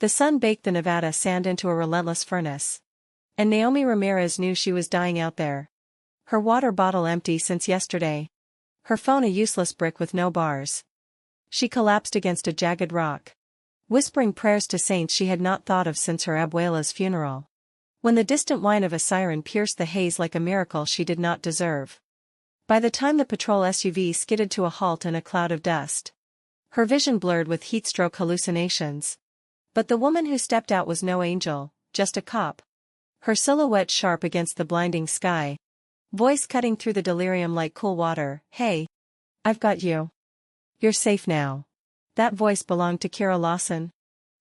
The sun baked the Nevada sand into a relentless furnace. And Naomi Ramirez knew she was dying out there. Her water bottle empty since yesterday. Her phone a useless brick with no bars. She collapsed against a jagged rock, whispering prayers to saints she had not thought of since her abuela's funeral. When the distant whine of a siren pierced the haze like a miracle she did not deserve. By the time the patrol SUV skidded to a halt in a cloud of dust, her vision blurred with heatstroke hallucinations. But the woman who stepped out was no angel, just a cop. Her silhouette sharp against the blinding sky. Voice cutting through the delirium like cool water. "Hey. I've got you. You're safe now." That voice belonged to Kira Lawson,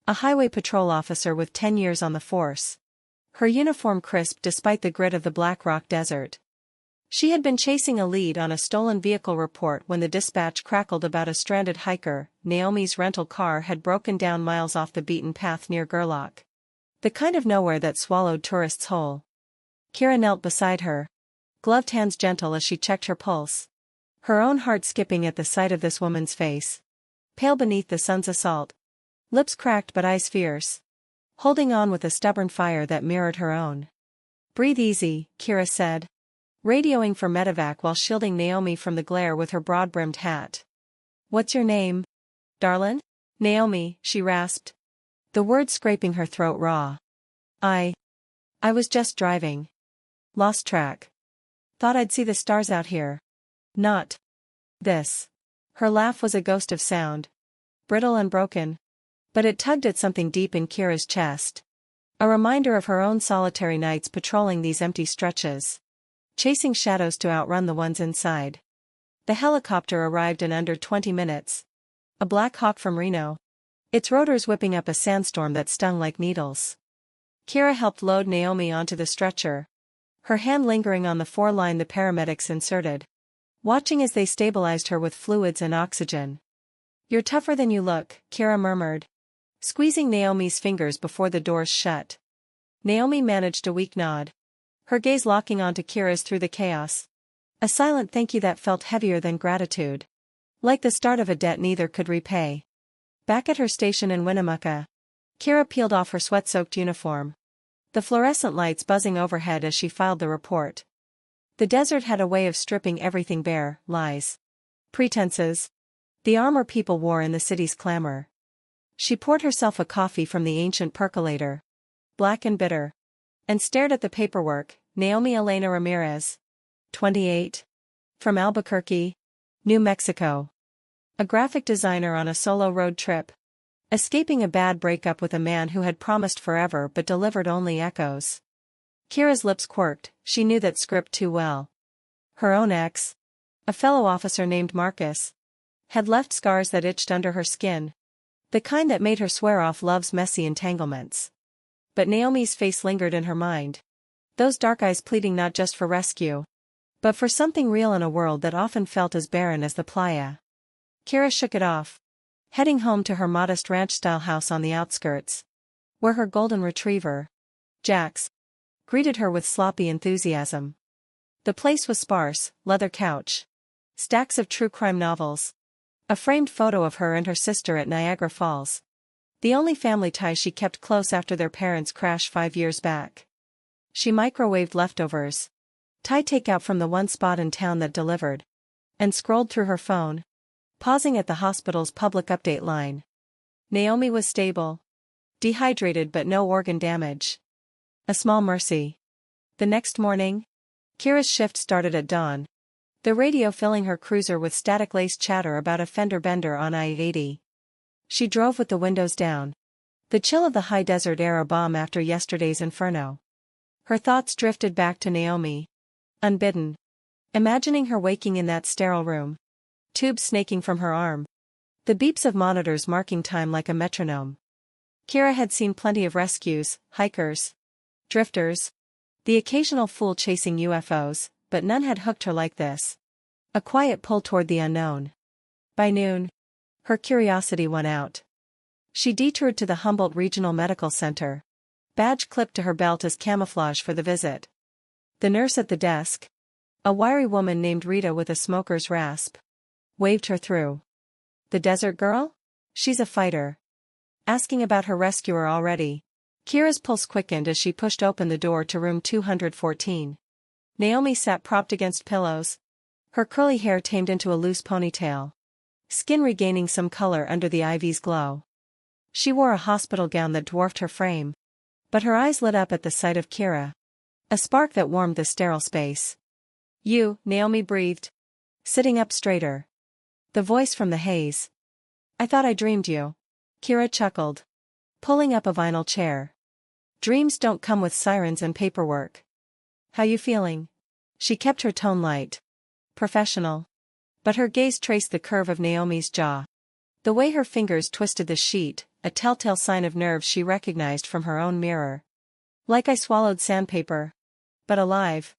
a highway patrol officer with 10 years on the force. Her uniform crisp despite the grit of the Black Rock Desert. She had been chasing a lead on a stolen vehicle report when the dispatch crackled about a stranded hiker. Naomi's rental car had broken down miles off the beaten path near Gerlach. The kind of nowhere that swallowed tourists whole. Kira knelt beside her, gloved hands gentle as she checked her pulse. Her own heart skipping at the sight of this woman's face. Pale beneath the sun's assault. Lips cracked but eyes fierce. Holding on with a stubborn fire that mirrored her own. "Breathe easy," Kira said, radioing for medevac while shielding Naomi from the glare with her broad-brimmed hat. "What's your name, darlin'?" "Naomi," she rasped, the words scraping her throat raw. I was just driving. Lost track. Thought I'd see the stars out here. Not this." Her laugh was a ghost of sound. Brittle and broken. But it tugged at something deep in Kira's chest. A reminder of her own solitary nights patrolling these empty stretches. Chasing shadows to outrun the ones inside. The helicopter arrived in under 20 minutes. A Black Hawk from Reno. Its rotors whipping up a sandstorm that stung like needles. Kira helped load Naomi onto the stretcher, her hand lingering on the 4-line the paramedics inserted, watching as they stabilized her with fluids and oxygen. "You're tougher than you look," Kira murmured, squeezing Naomi's fingers before the doors shut. Naomi managed a weak nod, her gaze locking onto Kira's through the chaos. A silent thank you that felt heavier than gratitude. Like the start of a debt neither could repay. Back at her station in Winnemucca, Kira peeled off her sweat-soaked uniform. The fluorescent lights buzzing overhead as she filed the report. The desert had a way of stripping everything bare: lies, pretenses, the armor people wore in the city's clamor. She poured herself a coffee from the ancient percolator, black and bitter, and stared at the paperwork. Naomi Elena Ramirez, 28, from Albuquerque, New Mexico. A graphic designer on a solo road trip, escaping a bad breakup with a man who had promised forever but delivered only echoes. Kira's lips quirked, she knew that script too well. Her own ex, a fellow officer named Marcus, had left scars that itched under her skin, the kind that made her swear off love's messy entanglements. But Naomi's face lingered in her mind, those dark eyes pleading not just for rescue, but for something real in a world that often felt as barren as the playa. Kira shook it off, heading home to her modest ranch-style house on the outskirts, where her golden retriever, Jax, greeted her with sloppy enthusiasm. The place was sparse: leather couch, stacks of true crime novels, a framed photo of her and her sister at Niagara Falls, the only family tie she kept close after their parents' crash 5 years back. She microwaved leftovers, Thai takeout from the one spot in town that delivered, and scrolled through her phone, pausing at the hospital's public update line. Naomi was stable, dehydrated but no organ damage. A small mercy. The next morning, Kira's shift started at dawn, the radio filling her cruiser with static-laced chatter about a fender bender on I-80. She drove with the windows down, the chill of the high desert air a balm after yesterday's inferno. Her thoughts drifted back to Naomi, unbidden, imagining her waking in that sterile room, tubes snaking from her arm, the beeps of monitors marking time like a metronome. Kira had seen plenty of rescues, hikers, drifters, the occasional fool chasing UFOs, but none had hooked her like this. A quiet pull toward the unknown. By noon, her curiosity won out. She detoured to the Humboldt Regional Medical Center, badge clipped to her belt as camouflage for the visit. The nurse at the desk, a wiry woman named Rita with a smoker's rasp, waved her through. "The desert girl? She's a fighter. asking about her rescuer already. Kira's pulse quickened as she pushed open the door to room 214. Naomi sat propped against pillows. Her curly hair tamed into a loose ponytail. Skin regaining some color under the ivy's glow. She wore a hospital gown that dwarfed her frame. But her eyes lit up at the sight of Kira. A spark that warmed the sterile space. "You," Naomi breathed. Sitting up straighter. The voice from the haze. "I thought I dreamed you." Kira chuckled. Pulling up a vinyl chair. "Dreams don't come with sirens and paperwork. How you feeling?" She kept her tone light. Professional. But her gaze traced the curve of Naomi's jaw. The way her fingers twisted the sheet, a telltale sign of nerves she recognized from her own mirror. "Like I swallowed sandpaper. But alive.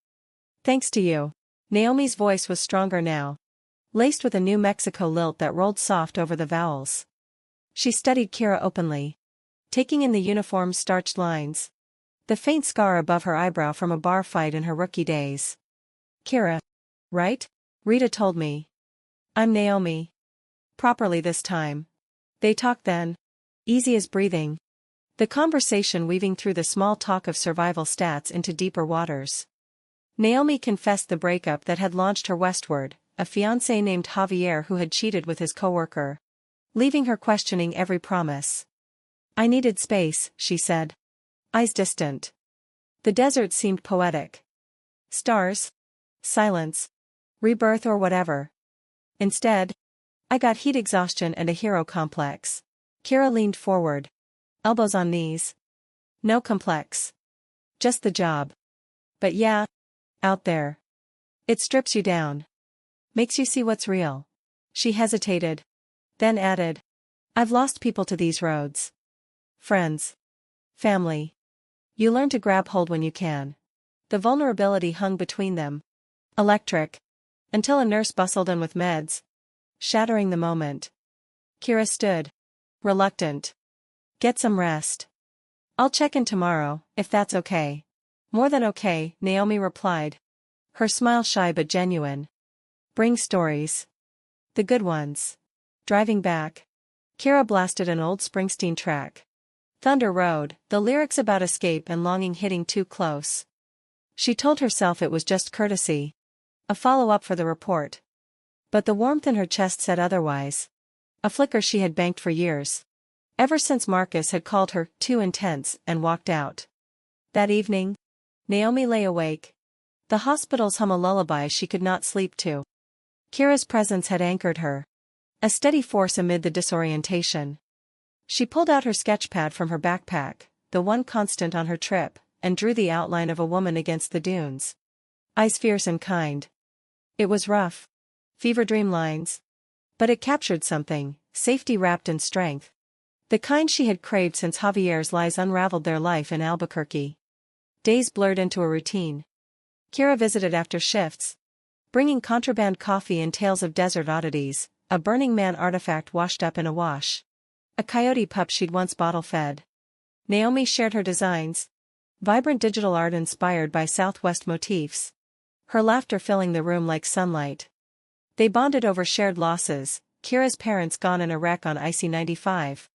Thanks to you." Naomi's voice was stronger now. Laced with a New Mexico lilt that rolled soft over the vowels. She studied Kira openly. Taking in the uniform's starched lines. The faint scar above her eyebrow from a bar fight in her rookie days. "Kira. Right? Rita told me. I'm Naomi. Properly this time." They talked then. Easy as breathing. The conversation weaving through the small talk of survival stats into deeper waters. Naomi confessed the breakup that had launched her westward, a fiancé named Javier who had cheated with his coworker. Leaving her questioning every promise. "I needed space," she said. Eyes distant. The desert seemed poetic. Stars. Silence. Rebirth or whatever. Instead, I got heat exhaustion and a hero complex. Kira leaned forward. Elbows on knees. No complex. Just the job. But yeah. Out there. It strips you down. Makes you see what's real. She hesitated. Then added. I've lost people to these roads. Friends. Family. You learn to grab hold when you can. The vulnerability hung between them. Electric. Until a nurse bustled in with meds. Shattering the moment. Kira stood. Reluctant. Get some rest. I'll check in tomorrow, if that's okay. More than okay, Naomi replied. Her smile shy but genuine. Bring stories. The good ones. Driving back. Kira blasted an old Springsteen track. Thunder Road, the lyrics about escape and longing hitting too close. She told herself it was just courtesy. A follow-up for the report. But the warmth in her chest said otherwise. A flicker she had banked for years. Ever since Marcus had called her too intense and walked out. That evening, Naomi lay awake. The hospital's hum a lullaby she could not sleep to. Kira's presence had anchored her. A steady force amid the disorientation. She pulled out her sketchpad from her backpack, the one constant on her trip, and drew the outline of a woman against the dunes. Eyes fierce and kind. It was rough. Fever dream lines. But it captured something, safety wrapped in strength. The kind she had craved since Javier's lies unraveled their life in Albuquerque. Days blurred into a routine. Kira visited after shifts. Bringing contraband coffee and tales of desert oddities, a Burning Man artifact washed up in a wash. A coyote pup she'd once bottle-fed. Naomi shared her designs. Vibrant digital art inspired by Southwest motifs. Her laughter filling the room like sunlight. They bonded over shared losses, Kira's parents gone in a wreck on icy 95.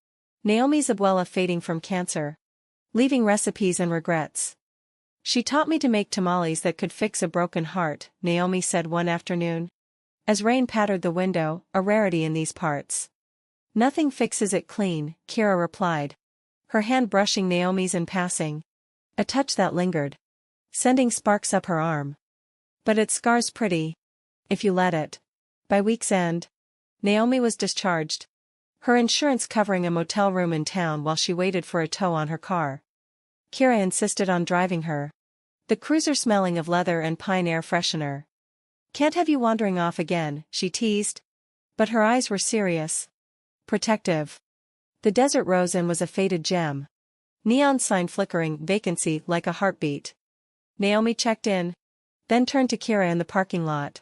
Naomi's abuela fading from cancer. Leaving recipes and regrets. She taught me to make tamales that could fix a broken heart, Naomi said one afternoon. As rain pattered the window, a rarity in these parts. Nothing fixes it clean, Kira replied. Her hand brushing Naomi's in passing. A touch that lingered. Sending sparks up her arm. But it scars pretty. If you let it. By week's end, Naomi was discharged. Her insurance covering a motel room in town while she waited for a tow on her car. Kira insisted on driving her. The cruiser smelling of leather and pine air freshener. Can't have you wandering off again, she teased. But her eyes were serious. Protective. The desert rose in was a faded gem. Neon sign flickering, vacancy like a heartbeat. Naomi checked in. Then turned to Kira in the parking lot.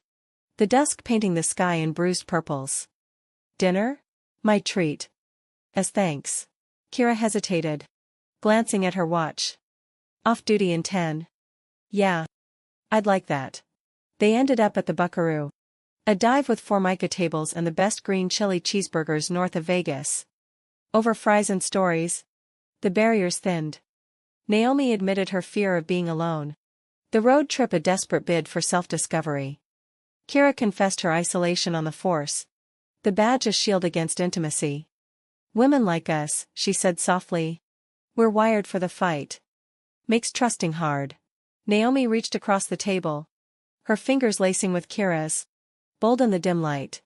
The dusk painting the sky in bruised purples. Dinner? My treat. As thanks. Kira hesitated. Glancing at her watch. Off duty in 10. Yeah. I'd like that. They ended up at the Buckaroo. A dive with Formica tables and the best green chili cheeseburgers north of Vegas. Over fries and stories. The barriers thinned. Naomi admitted her fear of being alone. The road trip a desperate bid for self-discovery. Kira confessed her isolation on the force. The badge a shield against intimacy. Women like us, she said softly. We're wired for the fight. Makes trusting hard. Naomi reached across the table. Her fingers lacing with Kira's. Bold in the dim light.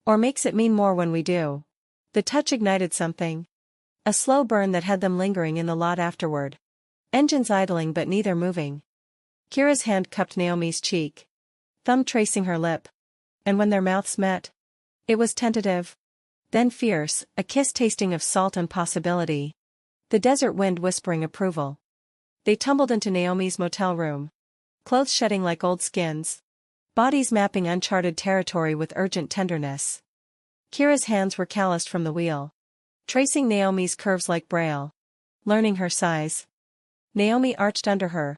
Or makes it mean more when we do. The touch ignited something. A slow burn that had them lingering in the lot afterward. Engines idling but neither moving. Kira's hand cupped Naomi's cheek. Thumb tracing her lip. And when their mouths met, it was tentative. Then fierce, a kiss tasting of salt and possibility. The desert wind whispering approval. They tumbled into Naomi's motel room. Clothes shedding like old skins. Bodies mapping uncharted territory with urgent tenderness. Kira's hands were calloused from the wheel. Tracing Naomi's curves like braille. Learning her size. Naomi arched under her.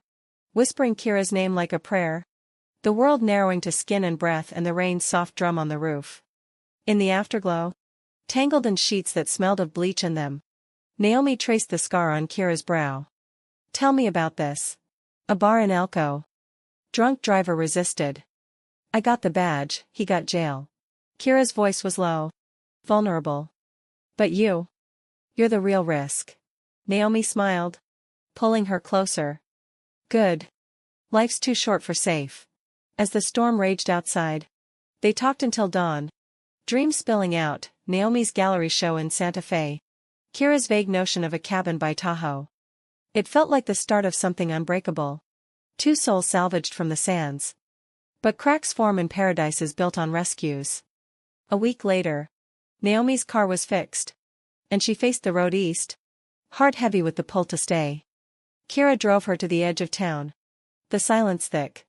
Whispering Kira's name like a prayer. The world narrowing to skin and breath and the rain's soft drum on the roof. In the afterglow. Tangled in sheets that smelled of bleach in them. Naomi traced the scar on Kira's brow. Tell me about this. A bar in Elko. Drunk driver resisted. I got the badge, he got jail. Kira's voice was low. Vulnerable. But you're the real risk. Naomi smiled. Pulling her closer. Good. Life's too short for safe. As the storm raged outside. They talked until dawn. Dreams spilling out, Naomi's gallery show in Santa Fe. Kira's vague notion of a cabin by Tahoe. It felt like the start of something unbreakable. Two souls salvaged from the sands. But cracks form in paradises built on rescues. A week later. Naomi's car was fixed. And she faced the road east. Heart heavy with the pull to stay. Kira drove her to the edge of town. The silence thick.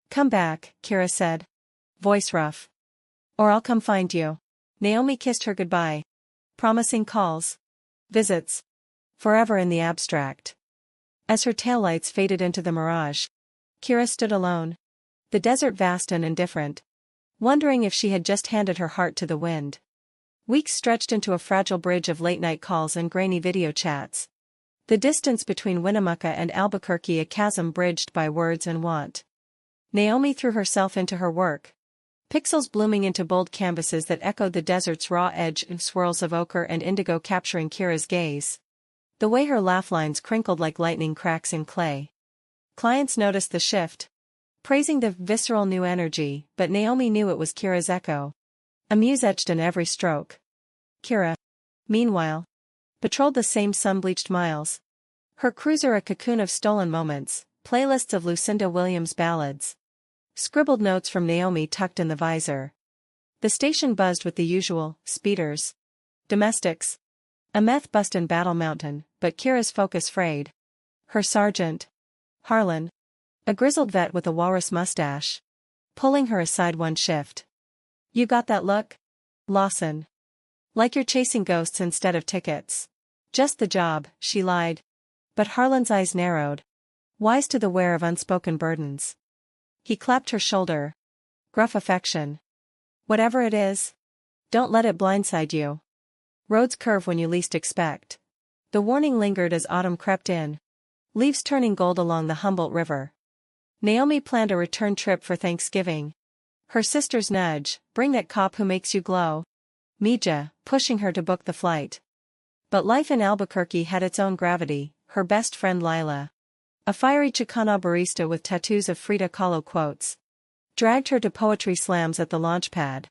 Come back, Kira said. Voice rough. Or I'll come find you. Naomi kissed her goodbye. Promising calls. Visits. Forever in the abstract. As her taillights faded into the mirage. Kira stood alone. The desert vast and indifferent. Wondering if she had just handed her heart to the wind. Weeks stretched into a fragile bridge of late-night calls and grainy video chats. The distance between Winnemucca and Albuquerque a chasm bridged by words and want. Naomi threw herself into her work. Pixels blooming into bold canvases that echoed the desert's raw edge and swirls of ochre and indigo capturing Kira's gaze. The way her laugh lines crinkled like lightning cracks in clay. Clients noticed the shift. Praising the visceral new energy, but Naomi knew it was Kira's echo. A muse etched in every stroke. Kira, meanwhile, patrolled the same sun-bleached miles. Her cruiser a cocoon of stolen moments, playlists of Lucinda Williams ballads. Scribbled notes from Naomi tucked in the visor. The station buzzed with the usual, speeders. Domestics. A meth bust in Battle Mountain, but Kira's focus frayed. Her sergeant. Harlan. A grizzled vet with a walrus mustache. Pulling her aside one shift. You got that look? Lawson. Like you're chasing ghosts instead of tickets. Just the job, she lied. But Harlan's eyes narrowed. Wise to the wear of unspoken burdens. He clapped her shoulder. Gruff affection. Whatever it is. Don't let it blindside you. Roads curve when you least expect. The warning lingered as autumn crept in. Leaves turning gold along the Humboldt River. Naomi planned a return trip for Thanksgiving. Her sister's nudge, bring that cop who makes you glow. Mija, pushing her to book the flight. But life in Albuquerque had its own gravity, her best friend Lila. A fiery Chicana barista with tattoos of Frida Kahlo quotes. Dragged her to poetry slams at the launch pad.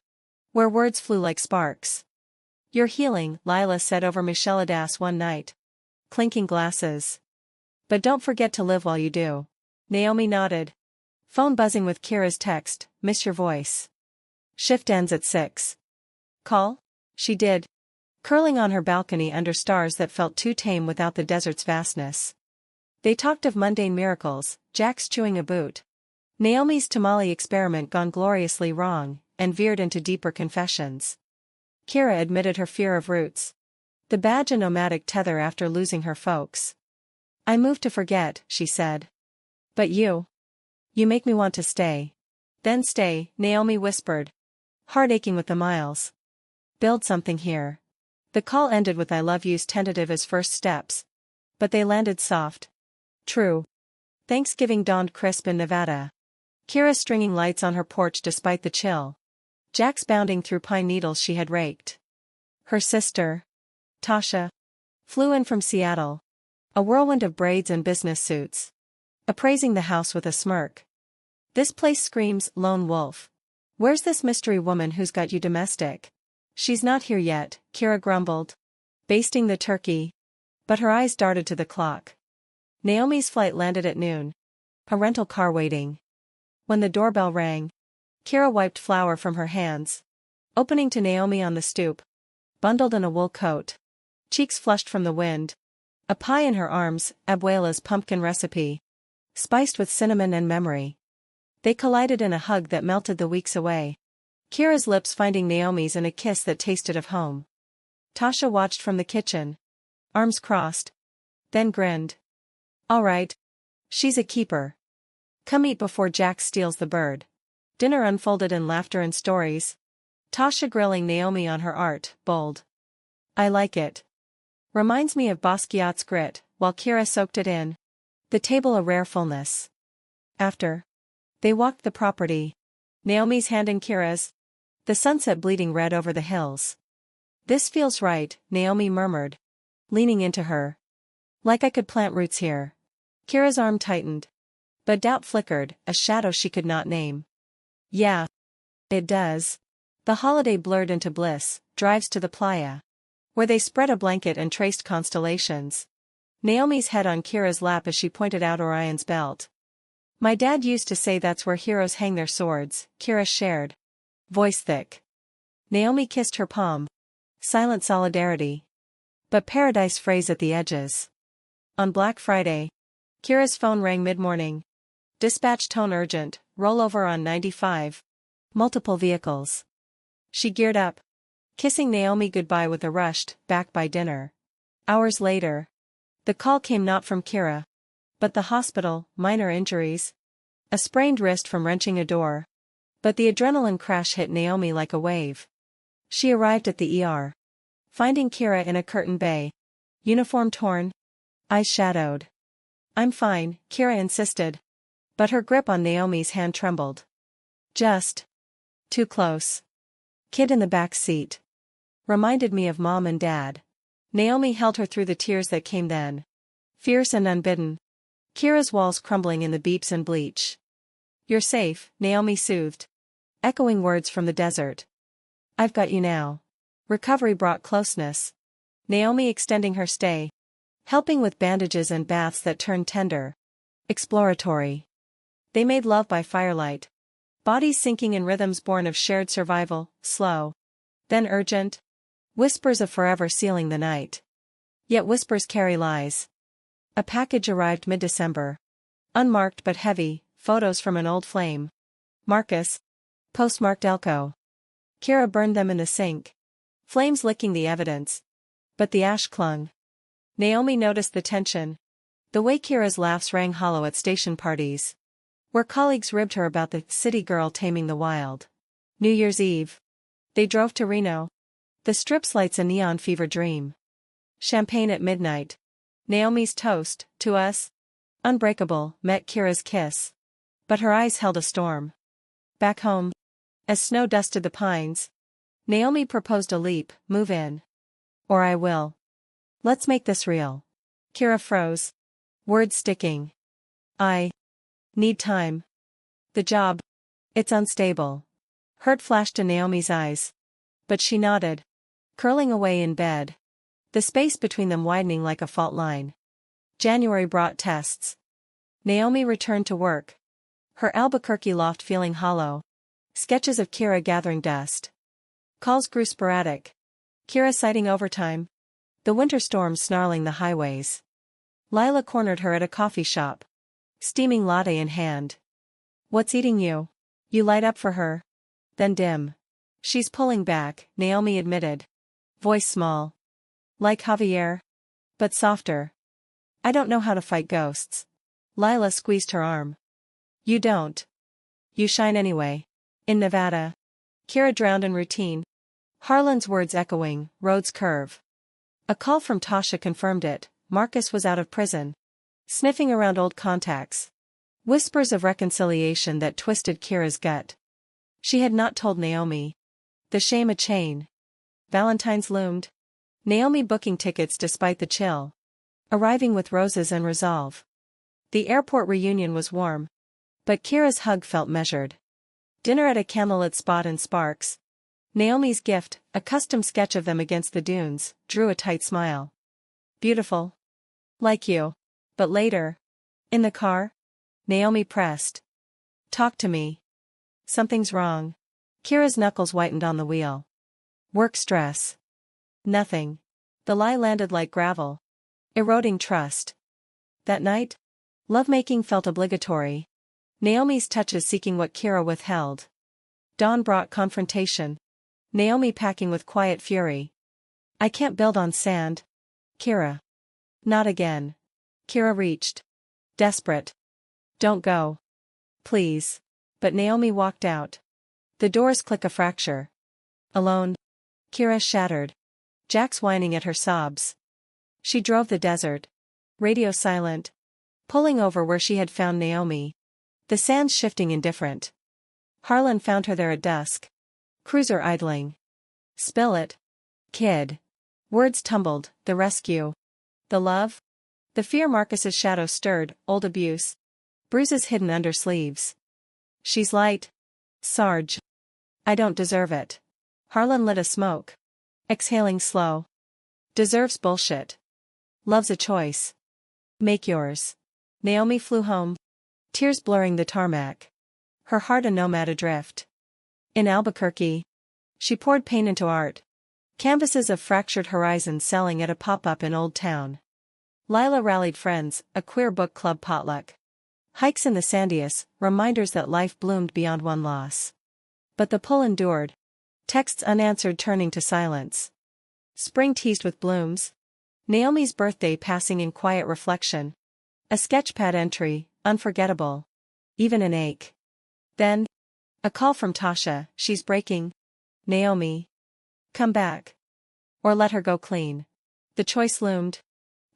Where words flew like sparks. You're healing, Lila said over Micheladas one night. Clinking glasses. But don't forget to live while you do. Naomi nodded. Phone buzzing with Kira's text, miss your voice. Shift ends at 6. Call? She did. Curling on her balcony under stars that felt too tame without the desert's vastness. They talked of mundane miracles, Jack's chewing a boot. Naomi's tamale experiment gone gloriously wrong, and veered into deeper confessions. Kira admitted her fear of roots. The badge a nomadic tether after losing her folks. I moved to forget, she said. But you make me want to stay. Then stay, Naomi whispered. Heart aching with the miles. Build something here. The call ended with "I love you's" tentative as first steps. But they landed soft. True. Thanksgiving dawned crisp in Nevada. Kira stringing lights on her porch despite the chill. Jax bounding through pine needles she had raked. Her sister, Tasha, flew in from Seattle. A whirlwind of braids and business suits. Appraising the house with a smirk. "This place screams lone wolf. Where's this mystery woman who's got you domestic?" "She's not here yet," Kira grumbled, basting the turkey. But her eyes darted to the clock. Naomi's flight landed at noon. A rental car waiting. When the doorbell rang, Kira wiped flour from her hands. Opening to Naomi on the stoop. Bundled in a wool coat. Cheeks flushed from the wind. A pie in her arms, Abuela's pumpkin recipe. Spiced with cinnamon and memory. They collided in a hug that melted the weeks away. Kira's lips finding Naomi's in a kiss that tasted of home. Tasha watched from the kitchen. Arms crossed. Then grinned. "All right. She's a keeper. Come eat before Jax steals the bird." Dinner unfolded in laughter and stories. Tasha grilling Naomi on her art, bold. "I like it. Reminds me of Basquiat's grit," while Kira soaked it in. The table a rare fullness. After they walked the property. Naomi's hand in Kira's. The sunset bleeding red over the hills. "This feels right," Naomi murmured. Leaning into her. "Like I could plant roots here." Kira's arm tightened. But doubt flickered, a shadow she could not name. "Yeah. It does." The holiday blurred into bliss, drives to the playa. Where they spread a blanket and traced constellations. Naomi's head on Kira's lap as she pointed out Orion's belt. "My dad used to say that's where heroes hang their swords," Kira shared. Voice thick. Naomi kissed her palm. Silent solidarity. But paradise frays at the edges. On Black Friday. Kira's phone rang mid-morning. Dispatch tone urgent, rollover on 95. Multiple vehicles. She geared up. Kissing Naomi goodbye with a rushed, back by dinner. Hours later. The call came not from Kira. But the hospital, minor injuries. A sprained wrist from wrenching a door. But the adrenaline crash hit Naomi like a wave. She arrived at the ER. Finding Kira in a curtain bay. Uniform torn. Eyes shadowed. "I'm fine," Kira insisted. But her grip on Naomi's hand trembled. "Just too close. Kid in the back seat. Reminded me of Mom and Dad." Naomi held her through the tears that came then. Fierce and unbidden. Kira's walls crumbling in the beeps and bleach. "You're safe," Naomi soothed. Echoing words from the desert. "I've got you now." Recovery brought closeness. Naomi extending her stay. Helping with bandages and baths that turned tender. Exploratory. They made love by firelight. Bodies sinking in rhythms born of shared survival, slow. Then urgent. Whispers of forever sealing the night. Yet whispers carry lies. A package arrived mid-December. Unmarked but heavy, photos from an old flame. Marcus. Postmarked Elko. Kira burned them in the sink. Flames licking the evidence. But the ash clung. Naomi noticed the tension. The way Kira's laughs rang hollow at station parties. Where colleagues ribbed her about the city girl taming the wild. New Year's Eve. They drove to Reno. The strip's lights a neon fever dream. Champagne at midnight. Naomi's toast, to us. Unbreakable, met Kira's kiss. But her eyes held a storm. Back home. As snow dusted the pines. Naomi proposed a leap, "Move in. Or I will. Let's make this real." Kira froze. Words sticking. "I need time. The job. It's unstable." Hurt flashed in Naomi's eyes. But she nodded. Curling away in bed. The space between them widening like a fault line. January brought tests. Naomi returned to work. Her Albuquerque loft feeling hollow. Sketches of Kira gathering dust. Calls grew sporadic. Kira citing overtime. The winter storm snarling the highways. Lila cornered her at a coffee shop. Steaming latte in hand. "What's eating you?" You light up for her. Then dim. "She's pulling back," Naomi admitted. Voice small. "Like Javier. But softer. I don't know how to fight ghosts." Lila squeezed her arm. "You don't. You shine anyway." In Nevada. Kira drowned in routine. Harlan's words echoing, roads curve. A call from Tasha confirmed it. Marcus was out of prison. Sniffing around old contacts. Whispers of reconciliation that twisted Kira's gut. She had not told Naomi. The shame a chain. Valentine's loomed. Naomi booking tickets despite the chill. Arriving with roses and resolve. The airport reunion was warm. But Kira's hug felt measured. Dinner at a candlelit spot in Sparks. Naomi's gift, a custom sketch of them against the dunes, drew a tight smile. Beautiful. Like you. But later. In the car? Naomi pressed. Talk to me. Something's wrong. Kira's knuckles whitened on the wheel. Work stress. Nothing. The lie landed like gravel. Eroding trust. That night? Lovemaking felt obligatory. Naomi's touches seeking what Kira withheld. Dawn brought confrontation. Naomi packing with quiet fury. I can't build on sand. Kira. Not again. Kira reached. Desperate. Don't go. Please. But Naomi walked out. The doors click a fracture. Alone. Kira shattered. Jack's whining at her sobs. She drove the desert. Radio silent. Pulling over where she had found Naomi. The sands shifting indifferent. Harlan found her there at dusk. Cruiser idling. Spill it. Kid. Words tumbled, the rescue. The love? The fear Marcus's shadow stirred, old abuse. Bruises hidden under sleeves. She's light. Sarge. I don't deserve it. Harlan lit a smoke. Exhaling slow. Deserves bullshit. Love's a choice. Make yours. Naomi flew home. Tears blurring the tarmac. Her heart a nomad adrift. In Albuquerque. She poured pain into art. Canvases of fractured horizons selling at a pop-up in Old Town. Lila rallied friends, a queer book club potluck. Hikes in the Sandias, reminders that life bloomed beyond one loss. But the pull endured. Texts unanswered turning to silence. Spring teased with blooms. Naomi's birthday passing in quiet reflection. A sketchpad entry, unforgettable. Even an ache. Then. A call from Tasha, she's breaking. Naomi. Come back. Or let her go clean. The choice loomed.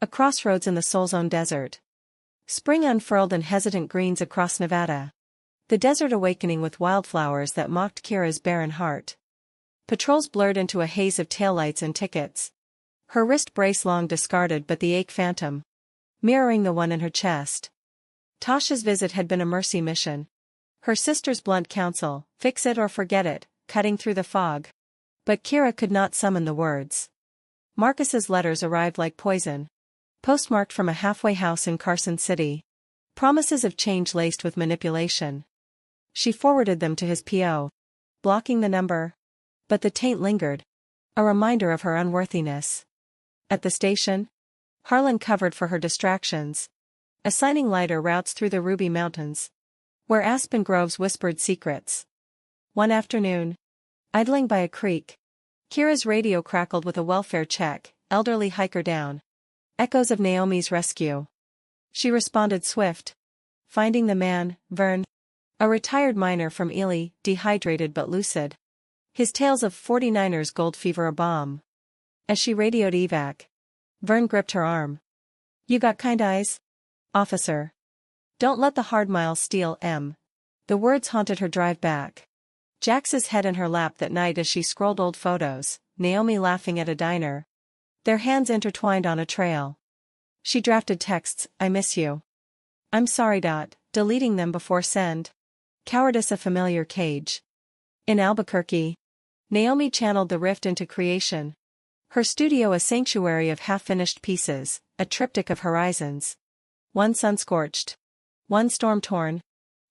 A crossroads in the soul's own desert. Spring unfurled in hesitant greens across Nevada. The desert awakening with wildflowers that mocked Kira's barren heart. Patrols blurred into a haze of taillights and tickets. Her wrist brace long discarded but the ache phantom. Mirroring the one in her chest. Tasha's visit had been a mercy mission. Her sister's blunt counsel, fix it or forget it, cutting through the fog. But Kira could not summon the words. Marcus's letters arrived like poison. Postmarked from a halfway house in Carson City. Promises of change laced with manipulation. She forwarded them to his P.O. Blocking the number. But the taint lingered. A reminder of her unworthiness. At the station. Harlan covered for her distractions. Assigning lighter routes through the Ruby Mountains. Where aspen groves whispered secrets. One afternoon. Idling by a creek. Kira's radio crackled with a welfare check, elderly hiker down. Echoes of Naomi's rescue. She responded swift. Finding the man, Vern. A retired miner from Ely, dehydrated but lucid. His tales of 49ers gold fever a bomb. As she radioed evac. Vern gripped her arm. You got kind eyes? Officer. Don't let the hard miles steal M. The words haunted her drive back. Jax's head in her lap that night as she scrolled old photos, Naomi laughing at a diner. Their hands intertwined on a trail. She drafted texts, I miss you. I'm sorry. Deleting them before send. Cowardice a familiar cage. In Albuquerque. Naomi channeled the rift into creation. Her studio a sanctuary of half-finished pieces, a triptych of horizons. One sun-scorched. One storm-torn.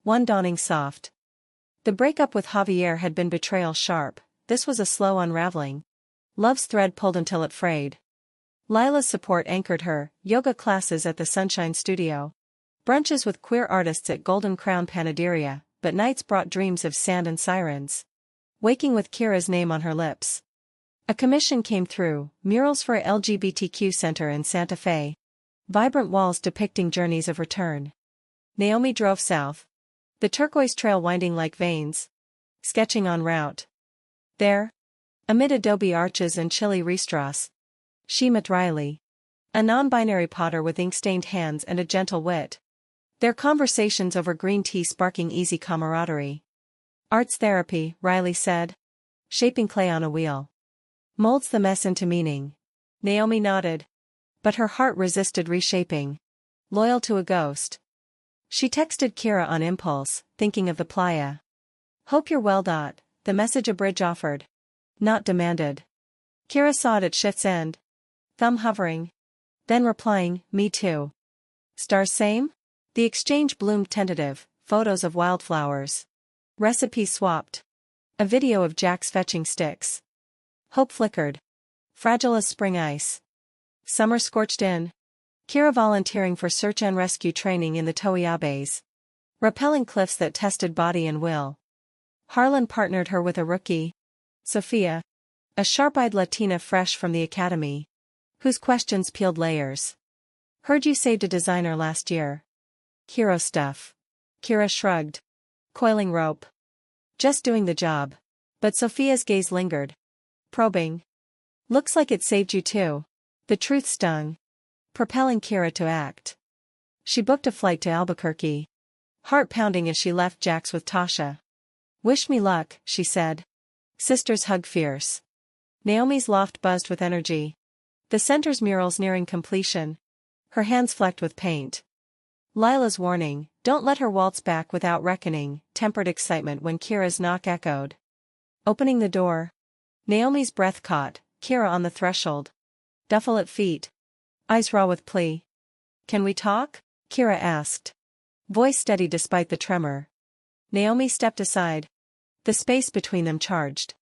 One dawning soft. The breakup with Javier had been betrayal sharp, this was a slow unraveling. Love's thread pulled until it frayed. Lila's support anchored her, yoga classes at the Sunshine Studio. Brunches with queer artists at Golden Crown Panaderia, but nights brought dreams of sand and sirens. Waking with Kira's name on her lips. A commission came through, murals for a LGBTQ center in Santa Fe. Vibrant walls depicting journeys of return. Naomi drove south. The turquoise trail winding like veins. Sketching en route. There. Amid adobe arches and chilly restauras. She met Riley. A non-binary potter with ink-stained hands and a gentle wit. Their conversations over green tea sparking easy camaraderie. Art's therapy, Riley said. Shaping clay on a wheel. Molds the mess into meaning. Naomi nodded. But her heart resisted reshaping. Loyal to a ghost. She texted Kira on impulse, thinking of the playa. Hope you're well. The message a bridge offered. Not demanded. Kira saw it at shift's end. Thumb hovering. Then replying, me too. Stars same? The exchange bloomed tentative, photos of wildflowers. Recipes swapped. A video of Jack's fetching sticks. Hope flickered. Fragile as spring ice. Summer scorched in. Kira volunteering for search and rescue training in the Toiabes. Rappelling cliffs that tested body and will. Harlan partnered her with a rookie. Sophia. A sharp-eyed Latina fresh from the academy. Whose questions peeled layers. Heard you saved a designer last year. Hero stuff. Kira shrugged. Coiling rope. Just doing the job. But Sophia's gaze lingered. Probing. Looks like it saved you too. The truth stung. Propelling Kira to act. She booked a flight to Albuquerque. Heart pounding as she left Jack's with Tasha. Wish me luck, she said. Sisters hug fierce. Naomi's loft buzzed with energy. The center's murals nearing completion. Her hands flecked with paint. Lila's warning, don't let her waltz back without reckoning, tempered excitement when Kira's knock echoed. Opening the door. Naomi's breath caught, Kira on the threshold. Duffel at feet. Eyes raw with plea. Can we talk? Kira asked. Voice steady despite the tremor. Naomi stepped aside. The space between them charged.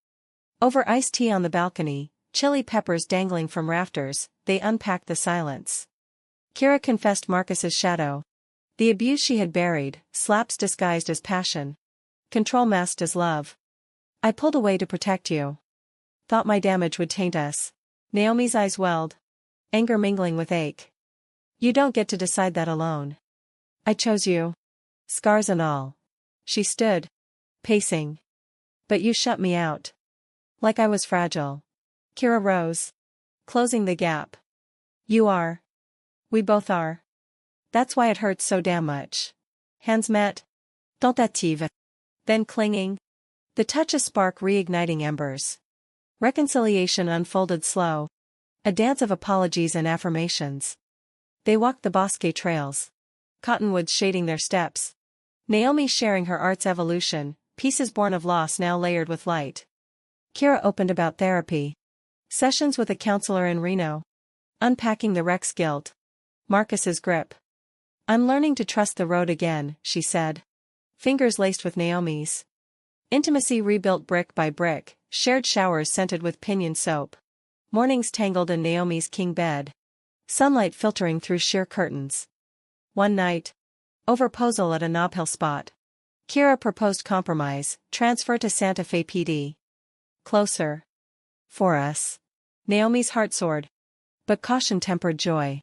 Over iced tea on the balcony, chili peppers dangling from rafters, they unpacked the silence. Kira confessed Marcus's shadow. The abuse she had buried, slaps disguised as passion. Control masked as love. I pulled away to protect you. Thought my damage would taint us. Naomi's eyes welled. Anger mingling with ache. You don't get to decide that alone. I chose you. Scars and all. She stood. Pacing. But you shut me out. Like I was fragile. Kira rose. Closing the gap. You are. We both are. That's why it hurts so damn much. Hands met. Tentative. Then clinging. The touch a spark reigniting embers. Reconciliation unfolded slow. A dance of apologies and affirmations. They walked the bosque trails. Cottonwoods shading their steps. Naomi sharing her art's evolution, pieces born of loss now layered with light. Kira opened about therapy. Sessions with a counselor in Reno. Unpacking the wreck's guilt. Marcus's grip. I'm learning to trust the road again, she said. Fingers laced with Naomi's. Intimacy rebuilt brick by brick, shared showers scented with pinion soap. Mornings tangled in Naomi's king bed. Sunlight filtering through sheer curtains. One night. Overposal at a knobhill spot. Kira proposed compromise, transfer to Santa Fe PD. Closer. For us. Naomi's heart soared. But caution tempered joy.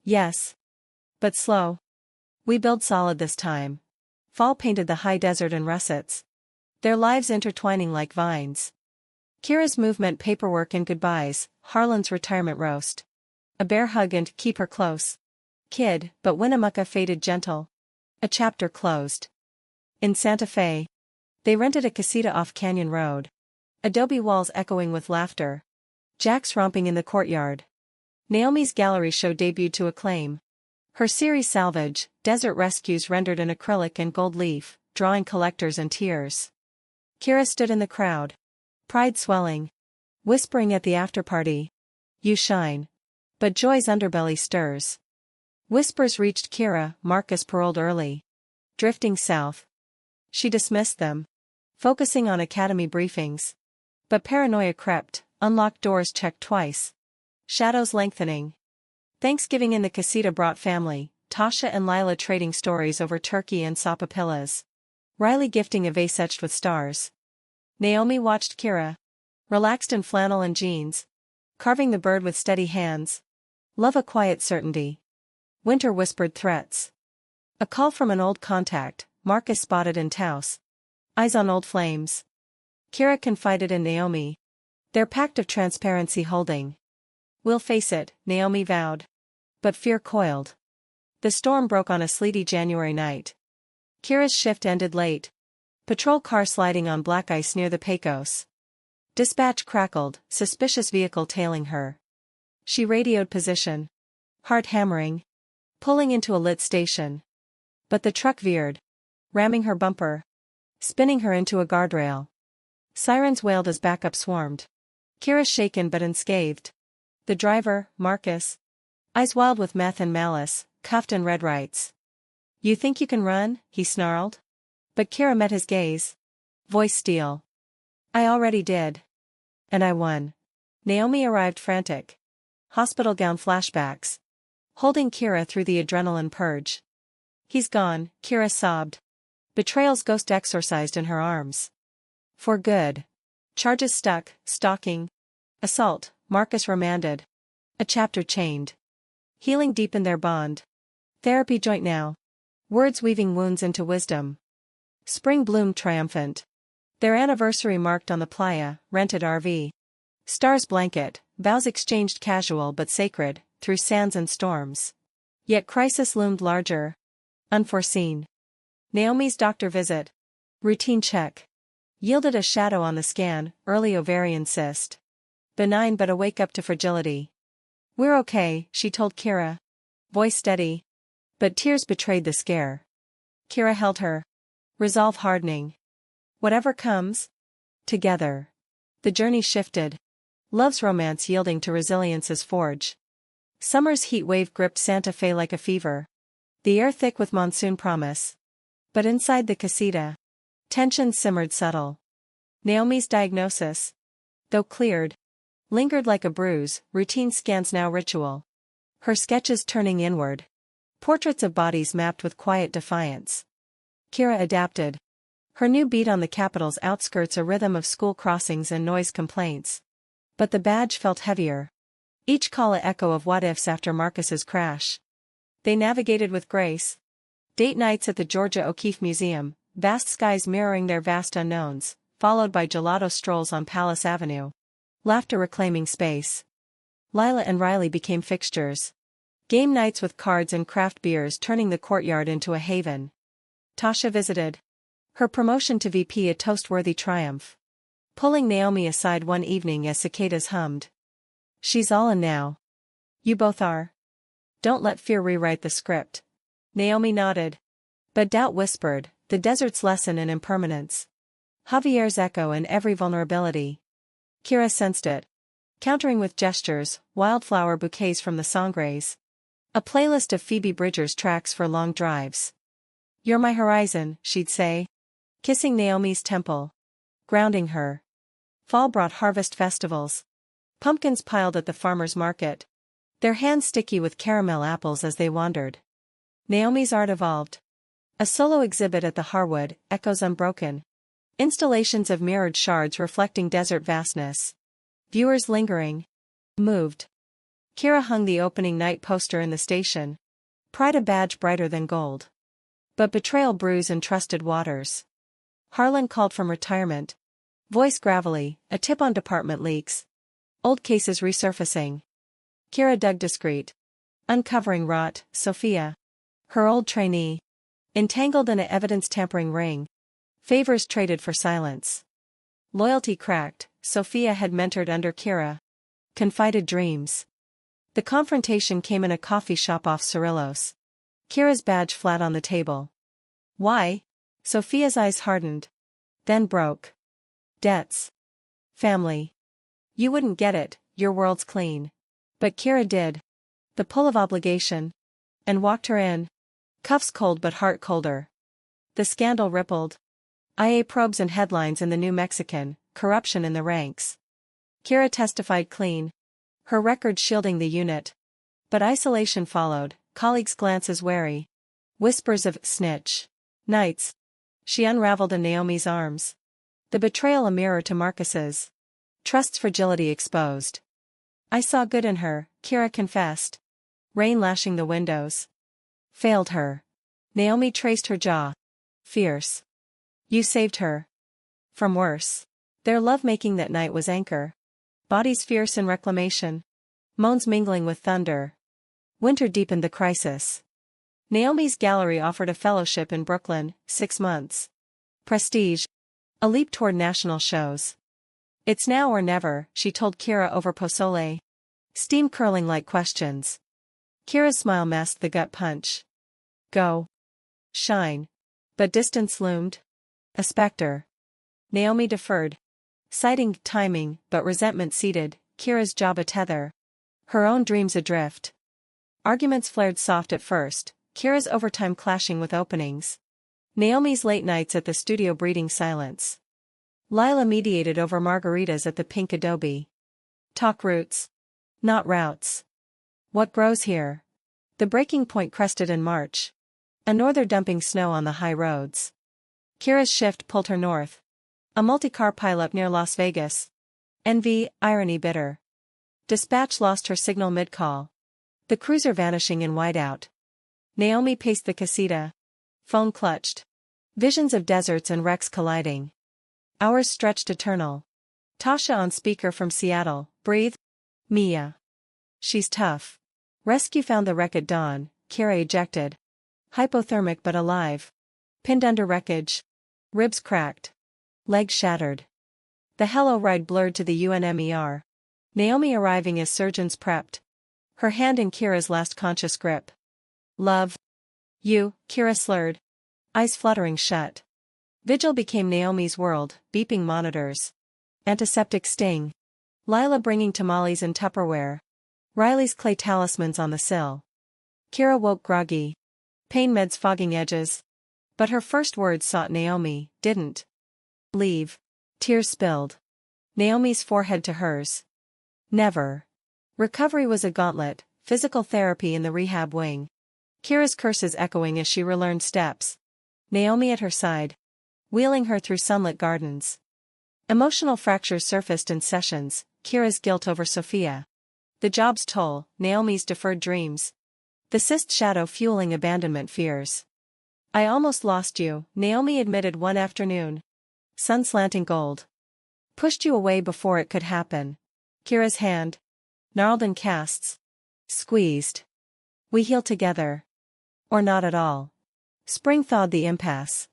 Yes. But slow. We build solid this time. Fall painted the high desert and russets. Their lives intertwining like vines. Kira's movement paperwork and goodbyes, Harlan's retirement roast. A bear hug and keep her close. Kid, but Winnemucca faded gentle. A chapter closed. In Santa Fe. They rented a casita off Canyon Road. Adobe walls echoing with laughter. Jack's romping in the courtyard. Naomi's gallery show debuted to acclaim. Her series Salvage, Desert Rescues rendered in acrylic and gold leaf, drawing collectors and tears. Kira stood in the crowd. Pride swelling. Whispering at the after-party. You shine. But joy's underbelly stirs. Whispers reached Kira, Marcus paroled early. Drifting south. She dismissed them. Focusing on academy briefings. But paranoia crept, unlocked doors checked twice. Shadows lengthening. Thanksgiving in the casita brought family, Tasha and Lila trading stories over turkey and sapapillas. Riley gifting a vase etched with stars. Naomi watched Kira. Relaxed in flannel and jeans. Carving the bird with steady hands. Love a quiet certainty. Winter whispered threats. A call from an old contact, Marcus spotted in Taos. Eyes on old flames. Kira confided in Naomi. Their pact of transparency holding. We'll face it, Naomi vowed. But fear coiled. The storm broke on a sleety January night. Kira's shift ended late. Patrol car sliding on black ice near the Pecos. Dispatch crackled, suspicious vehicle tailing her. She radioed position. Heart hammering. Pulling into a lit station. But the truck veered. Ramming her bumper. Spinning her into a guardrail. Sirens wailed as backup swarmed. Kira shaken but unscathed. The driver, Marcus. Eyes wild with meth and malice, cuffed and red rights. You think you can run? He snarled. But Kira met his gaze. Voice steel. I already did. And I won. Naomi arrived frantic. Hospital gown flashbacks. Holding Kira through the adrenaline purge. He's gone, Kira sobbed. Betrayal's ghost exorcised in her arms. For good. Charges stuck, stalking. Assault, Marcus remanded. A chapter chained. Healing deepened their bond. Therapy joint now. Words weaving wounds into wisdom. Spring bloomed triumphant. Their anniversary marked on the playa, rented RV. Stars blanket, vows exchanged casual but sacred, through sands and storms. Yet crisis loomed larger. Unforeseen. Naomi's doctor visit. Routine check. Yielded a shadow on the scan, early ovarian cyst. Benign but a wake-up to fragility. We're okay, she told Kira. Voice steady. But tears betrayed the scare. Kira held her. Resolve hardening. Whatever comes. Together. The journey shifted. Love's romance yielding to resilience's forge. Summer's heat wave gripped Santa Fe like a fever. The air thick with monsoon promise. But inside the casita. Tension simmered subtle. Naomi's diagnosis. Though cleared. Lingered like a bruise, routine scans now ritual. Her sketches turning inward. Portraits of bodies mapped with quiet defiance. Kira adapted. Her new beat on the capital's outskirts a rhythm of school crossings and noise complaints. But the badge felt heavier. Each call a echo of what-ifs after Marcus's crash. They navigated with grace. Date nights at the Georgia O'Keeffe Museum, vast skies mirroring their vast unknowns, followed by gelato strolls on Palace Avenue. Laughter reclaiming space. Lila and Riley became fixtures. Game nights with cards and craft beers turning the courtyard into a haven. Tasha visited. Her promotion to VP a toast-worthy triumph. Pulling Naomi aside one evening as cicadas hummed. She's all in now. You both are. Don't let fear rewrite the script. Naomi nodded. But doubt whispered, the desert's lesson in impermanence. Javier's echo in every vulnerability. Kira sensed it. Countering with gestures, wildflower bouquets from the Sangres. A playlist of Phoebe Bridgers tracks for long drives. You're my horizon, she'd say. Kissing Naomi's temple. Grounding her. Fall brought harvest festivals. Pumpkins piled at the farmer's market. Their hands sticky with caramel apples as they wandered. Naomi's art evolved. A solo exhibit at the Harwood, echoes unbroken. Installations of mirrored shards reflecting desert vastness. Viewers lingering. Moved. Kira hung the opening night poster in the station. Pride a badge brighter than gold. But betrayal brews in trusted waters. Harlan called from retirement. Voice gravelly, a tip on department leaks. Old cases resurfacing. Kira dug discreet. Uncovering rot, Sophia. Her old trainee. Entangled in an evidence-tampering ring. Favors traded for silence. Loyalty cracked, Sophia had mentored under Kira. Confided dreams. The confrontation came in a coffee shop off Cirillos. Kira's badge flat on the table. Why? Sophia's eyes hardened. Then broke. Debts. Family. You wouldn't get it, your world's clean. But Kira did. The pull of obligation. And walked her in. Cuffs cold but heart colder. The scandal rippled. IA probes and headlines in the New Mexican, corruption in the ranks. Kira testified clean. Her record shielding the unit. But isolation followed, colleagues' glances wary. Whispers of snitch. Nights. She unraveled in Naomi's arms. The betrayal a mirror to Marcus's. Trust's fragility exposed. I saw good in her, Kira confessed. Rain lashing the windows. Failed her. Naomi traced her jaw. Fierce. You saved her. From worse. Their lovemaking that night was anchor. Bodies fierce in reclamation. Moans mingling with thunder. Winter deepened the crisis. Naomi's gallery offered a fellowship in Brooklyn, 6 months. Prestige. A leap toward national shows. It's now or never, she told Kira over pozole. Steam curling like questions. Kira's smile masked the gut punch. Go. Shine. But distance loomed. A specter. Naomi deferred. Citing timing, but resentment seated, Kira's job a tether. Her own dreams adrift. Arguments flared soft at first, Kira's overtime clashing with openings. Naomi's late nights at the studio breeding silence. Lila mediated over margaritas at the Pink Adobe. Talk roots. Not routes. What grows here? The breaking point crested in March. A norther dumping snow on the high roads. Kira's shift pulled her north. A multi-car pileup near Las Vegas. Envy, irony bitter. Dispatch lost her signal mid-call. The cruiser vanishing in whiteout. Naomi paced the casita. Phone clutched. Visions of deserts and wrecks colliding. Hours stretched eternal. Tasha on speaker from Seattle, breathe. Mia. She's tough. Rescue found the wreck at dawn, Kira ejected. Hypothermic but alive. Pinned under wreckage. Ribs cracked. Legs shattered. The hello ride blurred to the UNMER. Naomi arriving as surgeons prepped. Her hand in Kira's last conscious grip. Love. You, Kira slurred. Eyes fluttering shut. Vigil became Naomi's world, beeping monitors. Antiseptic sting. Lila bringing tamales and Tupperware. Riley's clay talismans on the sill. Kira woke groggy. Pain meds fogging edges. But her first words sought Naomi, didn't. Leave. Tears spilled. Naomi's forehead to hers. Never. Recovery was a gauntlet, physical therapy in the rehab wing. Kira's curses echoing as she relearned steps. Naomi at her side. Wheeling her through sunlit gardens. Emotional fractures surfaced in sessions, Kira's guilt over Sophia. The job's toll, Naomi's deferred dreams. The cyst shadow fueling abandonment fears. I almost lost you, Naomi admitted one afternoon. Sun slanting gold. Pushed you away before it could happen. Kira's hand. Gnarled in casts. Squeezed. We heal together. Or not at all. Spring thawed the impasse.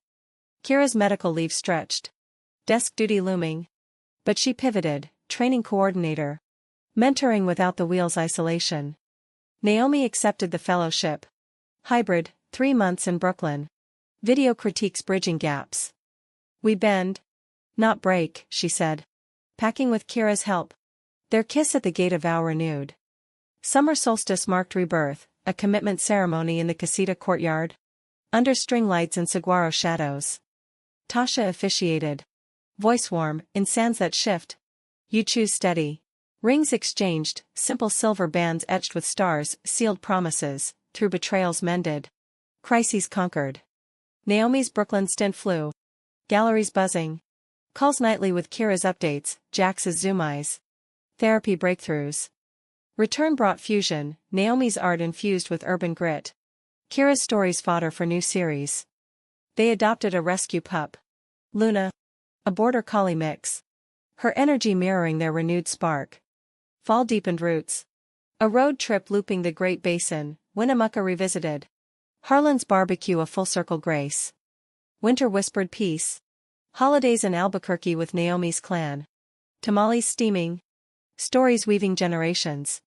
Kira's medical leave stretched. Desk duty looming. But she pivoted, training coordinator. Mentoring without the wheels isolation. Naomi accepted the fellowship. Hybrid, 3 months in Brooklyn. Video critiques bridging gaps. We bend. Not break, she said. Packing with Kira's help. Their kiss at the gate of vow renewed. Summer solstice marked rebirth, a commitment ceremony in the casita courtyard. Under string lights and saguaro shadows. Tasha officiated. Voice warm, in sands that shift. You choose steady. Rings exchanged, simple silver bands etched with stars, sealed promises, through betrayals mended. Crises conquered. Naomi's Brooklyn stint flew. Galleries buzzing. Calls nightly with Kira's updates, Jax's zoom eyes. Therapy breakthroughs. Return brought fusion, Naomi's art infused with urban grit. Kira's stories fodder for new series. They adopted a rescue pup. Luna. A border collie mix. Her energy mirroring their renewed spark. Fall deepened roots. A road trip looping the Great Basin, Winnemucca revisited. Harlan's barbecue a full circle grace. Winter whispered peace. Holidays in Albuquerque with Naomi's clan. Tamales steaming. Stories weaving generations.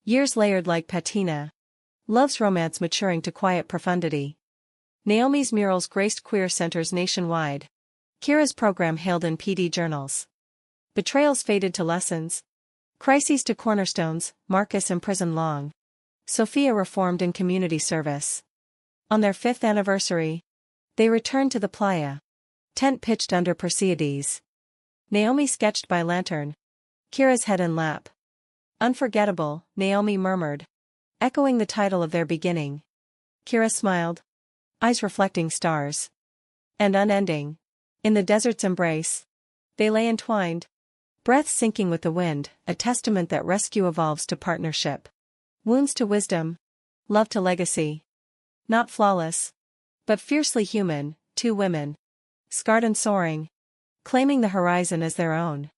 Years layered like patina. Love's romance maturing to quiet profundity. Naomi's murals graced queer centers nationwide. Kira's program hailed in PD journals. Betrayals faded to lessons. Crises to cornerstones, Marcus imprisoned long. Sophia reformed in community service. On their 5th anniversary, they returned to the playa. Tent pitched under Perseides. Naomi sketched by lantern. Kira's head in lap. Unforgettable, Naomi murmured. Echoing the title of their beginning. Kira smiled. Eyes reflecting stars. And unending. In the desert's embrace. They lay entwined. Breath syncing with the wind, a testament that rescue evolves to partnership. Wounds to wisdom. Love to legacy. Not flawless. But fiercely human, 2 women. Scarred and soaring. Claiming the horizon as their own.